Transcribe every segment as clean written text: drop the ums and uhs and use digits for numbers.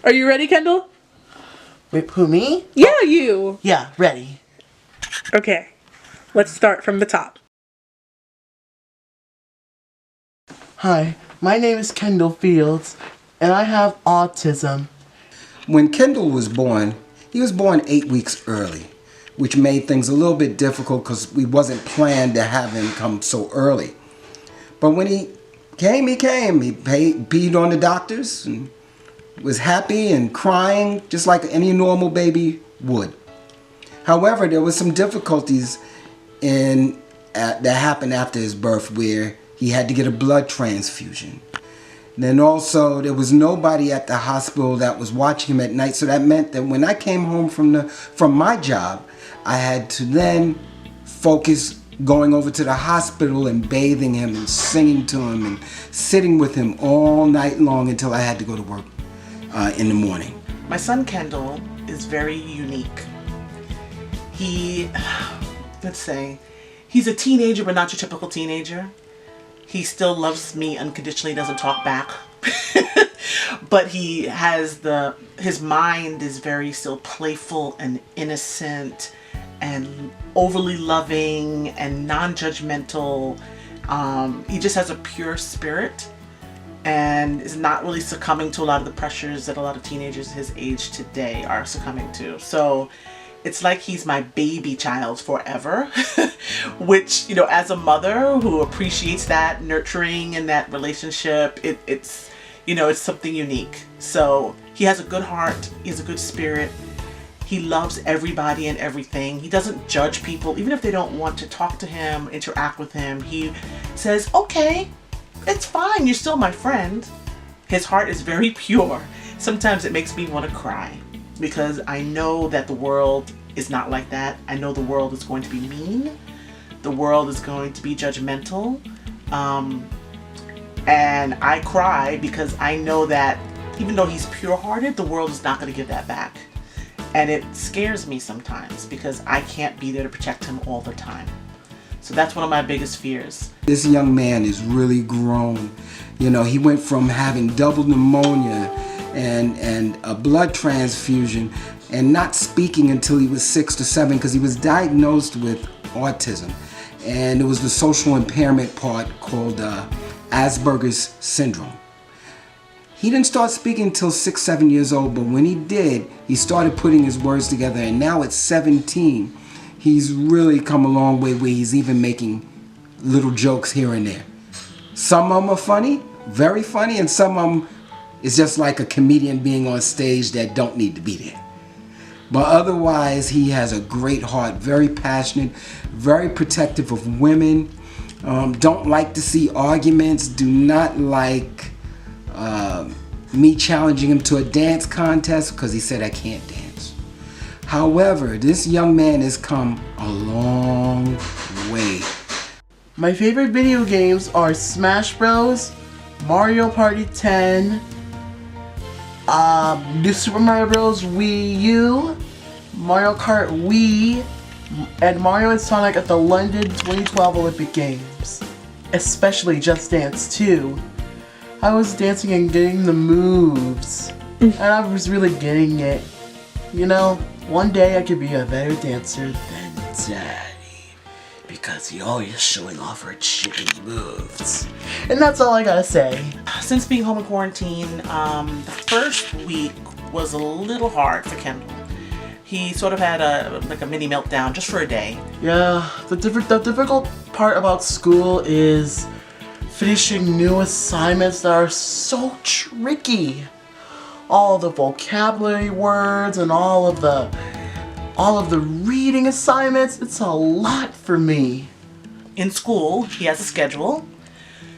Are you ready, Kendall? Wait, who, me? Yeah, you. Yeah, ready. Okay, let's start from the top. Hi, my name is Kendall Fields, and I have autism. When Kendall was born, he was born 8 weeks early, which made things a little bit difficult because we wasn't planned to have him come so early. But when he came. He peed on the doctors and was happy and crying just like any normal baby would. However, there was some difficulties that happened after his birth where he had to get a blood transfusion. Then also there was nobody at the hospital that was watching him at night, so that meant that when I came home from my job, I had to then focus going over to the hospital and bathing him and singing to him and sitting with him all night long until I had to go to work in the morning. My son Kendall is very unique. He's a teenager, but not your typical teenager. He still loves me unconditionally, doesn't talk back. But his mind is very still playful and innocent and overly loving and non-judgmental. He just has a pure spirit and is not really succumbing to a lot of the pressures that a lot of teenagers his age today are succumbing to. So it's like he's my baby child forever, which, as a mother who appreciates that nurturing and that relationship, it's something unique. So he has a good heart, he has a good spirit, he loves everybody and everything. He doesn't judge people, even if they don't want to talk to him, interact with him. He says, okay, it's fine, you're still my friend. His heart is very pure. Sometimes it makes me want to cry, because I know that the world is not like that. I know the world is going to be mean. The world is going to be judgmental. And I cry because I know that even though he's pure-hearted, the world is not going to give that back. And it scares me sometimes because I can't be there to protect him all the time. So that's one of my biggest fears. This young man is really grown. He went from having double pneumonia and a blood transfusion and not speaking until he was 6 to 7 because he was diagnosed with autism. And it was the social impairment part called Asperger's syndrome. He didn't start speaking until 6, 7 years old, but when he did, he started putting his words together, and now at 17, he's really come a long way where he's even making little jokes here and there. Some of them are funny, very funny, and some of them is just like a comedian being on stage that don't need to be there. But otherwise, he has a great heart, very passionate, very protective of women, don't like to see arguments, do not like me challenging him to a dance contest because he said I can't dance. However, this young man has come a long way. My favorite video games are Smash Bros, Mario Party 10, New Super Mario Bros. Wii U, Mario Kart Wii, and Mario and Sonic at the London 2012 Olympic Games. Especially Just Dance 2. I was dancing and getting the moves, and I was really getting it. One day I could be a better dancer than Daddy, because he always showing off her chicken moves. And that's all I gotta say. Since being home in quarantine, the first week was a little hard for Kendall. He sort of had a mini meltdown just for a day. Yeah, the difficult part about school is finishing new assignments that are so tricky. All the vocabulary words and all of the reading assignments, it's a lot for me. In school, he has a schedule.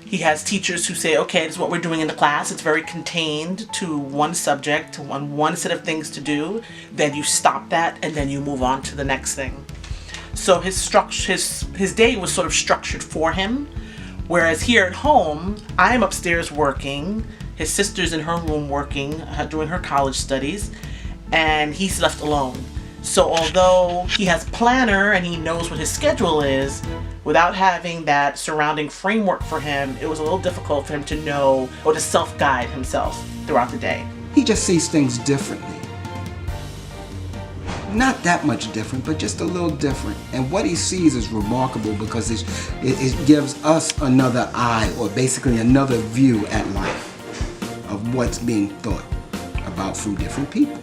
He has teachers who say, okay, this is what we're doing in the class. It's very contained to one subject, to one set of things to do. Then you stop that, and then you move on to the next thing. So his day was sort of structured for him. Whereas here at home, I'm upstairs working, his sister's in her room working, doing her college studies, and he's left alone. So although he has a planner and he knows what his schedule is, without having that surrounding framework for him, it was a little difficult for him to know or to self-guide himself throughout the day. He just sees things differently. Not that much different, but just a little different. And what he sees is remarkable because it gives us another eye, or basically another view at life of what's being thought about from different people.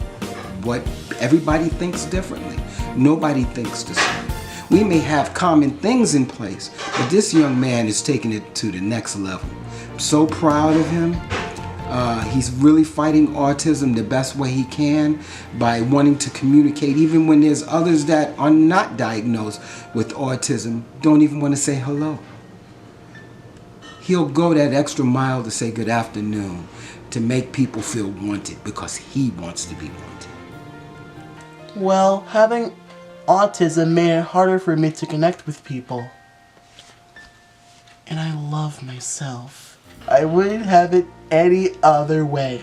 What everybody thinks differently. Nobody thinks the same. We may have common things in place, but this young man is taking it to the next level. I'm so proud of him. He's really fighting autism the best way he can by wanting to communicate, even when there's others that are not diagnosed with autism, don't even want to say hello. He'll go that extra mile to say good afternoon, to make people feel wanted because he wants to be wanted. Well, having autism made it harder for me to connect with people. And I love myself. I wouldn't have it any other way.